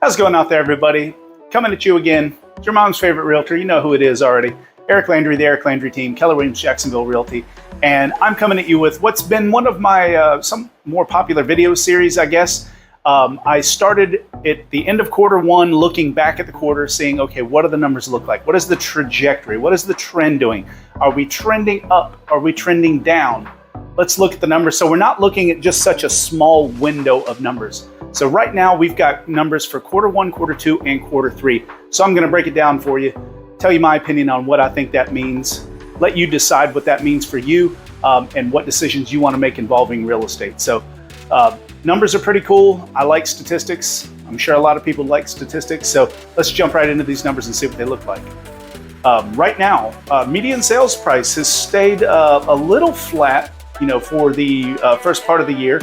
How's it going out there, everybody? Coming at you again. It's your mom's favorite realtor. You know who it is already. Eric Landry, the Eric Landry team, Keller Williams Jacksonville Realty. And I'm coming at you with what's been one of my some more popular video series, I guess. I started at the end of quarter one, looking back at the quarter, seeing, okay, what do the numbers look like? What is the trajectory? What is the trend doing? Are we trending up? Are we trending down? Let's look at the numbers. So we're not looking at just such a small window of numbers. So right now we've got numbers for quarter one, quarter two, and quarter three. So I'm going to break it down for you, tell you my opinion on what I think that means, let you decide what that means for you, and what decisions you want to make involving real estate. So numbers are pretty cool. I like statistics. I'm sure a lot of people like statistics. So let's jump right into these numbers and see what they look like. Right now, median sales price has stayed a little flat, for the first part of the year.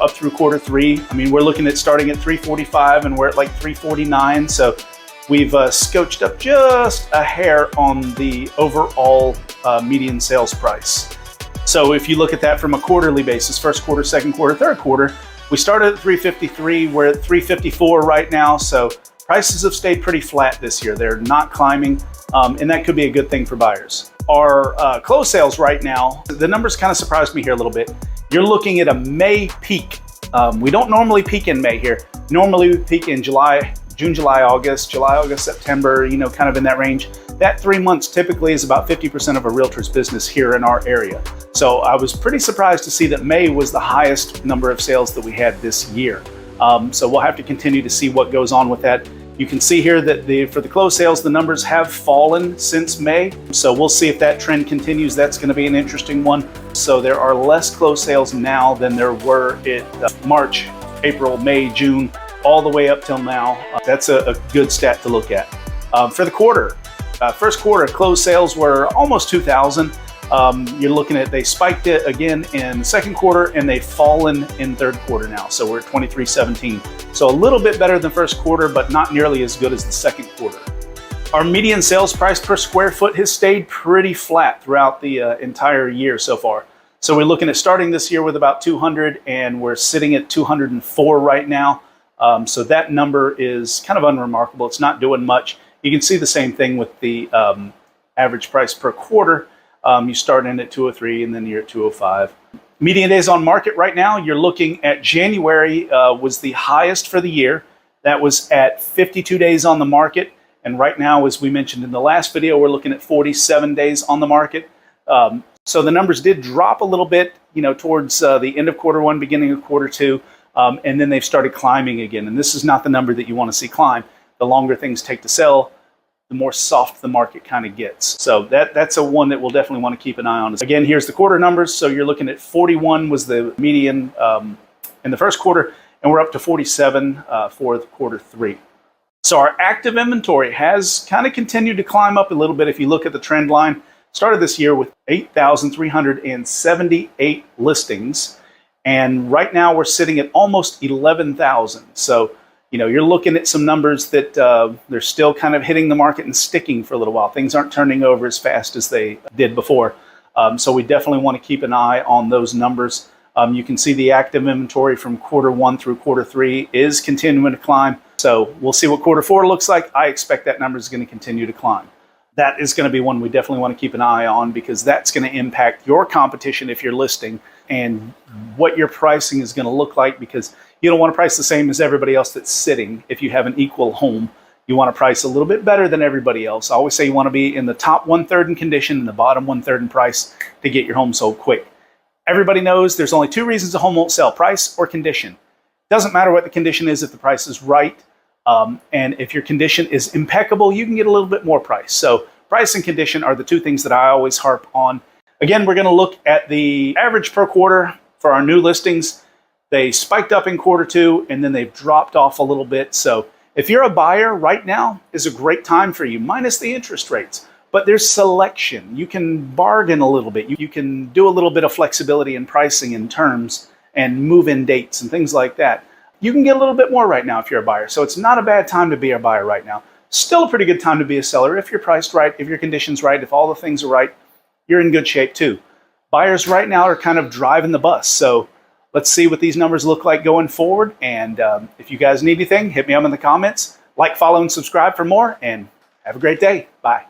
Up through quarter three. I mean, we're looking at starting at 345 and we're at like 349. So we've scotched up just a hair on the overall median sales price. So if you look at that from a quarterly basis, first quarter, second quarter, third quarter, we started at 353. We're at 354 right now. So prices have stayed pretty flat this year. They're not climbing, and that could be a good thing for buyers. Our close sales right now, the numbers kind of surprised me here a little bit. You're looking at a May peak. We don't normally peak in May here. Normally we peak in June, July, August, September, kind of in that range. That 3 months typically is about 50% of a realtor's business here in our area. So I was pretty surprised to see that May was the highest number of sales that we had this year. So we'll have to continue to see what goes on with that. You can see here that for the closed sales, the numbers have fallen since May. So we'll see if that trend continues. That's going to be an interesting one. So there are less closed sales now than there were in March, April, May, June, all the way up till now. That's a good stat to look at. For the quarter, first quarter closed sales were almost 2,000. You're looking at, they spiked it again in second quarter and they've fallen in third quarter now. So we're at 2317. So a little bit better than first quarter, but not nearly as good as the second quarter. Our median sales price per square foot has stayed pretty flat throughout the entire year so far. So we're looking at starting this year with about 200 and we're sitting at 204 right now. So that number is kind of unremarkable. It's not doing much. You can see the same thing with the average price per quarter. You start in at 203 and then you're at 205. Median days on market right now, you're looking at January was the highest for the year. That was at 52 days on the market. And right now, as we mentioned in the last video, we're looking at 47 days on the market. So the numbers did drop a little bit, towards the end of quarter one, beginning of quarter two. And then they've started climbing again. And this is not the number that you want to see climb. The longer things take to sell, the more soft the market kind of gets. So that's a one that we'll definitely want to keep an eye on. Again, here's the quarter numbers. So you're looking at 41 was the median in the first quarter, and we're up to 47 for the quarter three. So our active inventory has kind of continued to climb up a little bit. If you look at the trend line, started this year with 8,378 listings. And right now we're sitting at almost 11,000. So you're looking at some numbers that they're still kind of hitting the market and sticking for a little while. Things aren't turning over as fast as they did before. So we definitely want to keep an eye on those numbers. You can see the active inventory from quarter one through quarter three is continuing to climb. So we'll see what quarter four looks like. I expect that number is going to continue to climb. That is going to be one we definitely want to keep an eye on because that's going to impact your competition if you're listing and what your pricing is going to look like, because you don't want to price the same as everybody else that's sitting. If you have an equal home, you want to price a little bit better than everybody else. I always say you want to be in the top 1/3 in condition and the bottom 1/3 in price to get your home sold quick. Everybody knows there's only two reasons a home won't sell: price or condition. Doesn't matter what the condition is if the price is right. And if your condition is impeccable, you can get a little bit more price. So price and condition are the two things that I always harp on. Again, we're going to look at the average per quarter for our new listings. They spiked up in quarter two and then they've dropped off a little bit. So if you're a buyer right now is a great time for you, minus the interest rates. But there's selection. You can bargain a little bit. You can do a little bit of flexibility in pricing and terms and move-in dates and things like that. You can get a little bit more right now if you're a buyer. So it's not a bad time to be a buyer right now. Still a pretty good time to be a seller if you're priced right, if your condition's right, if all the things are right, you're in good shape too. Buyers right now are kind of driving the bus. So let's see what these numbers look like going forward. And if you guys need anything, hit me up in the comments. Like, follow, and subscribe for more. And have a great day. Bye.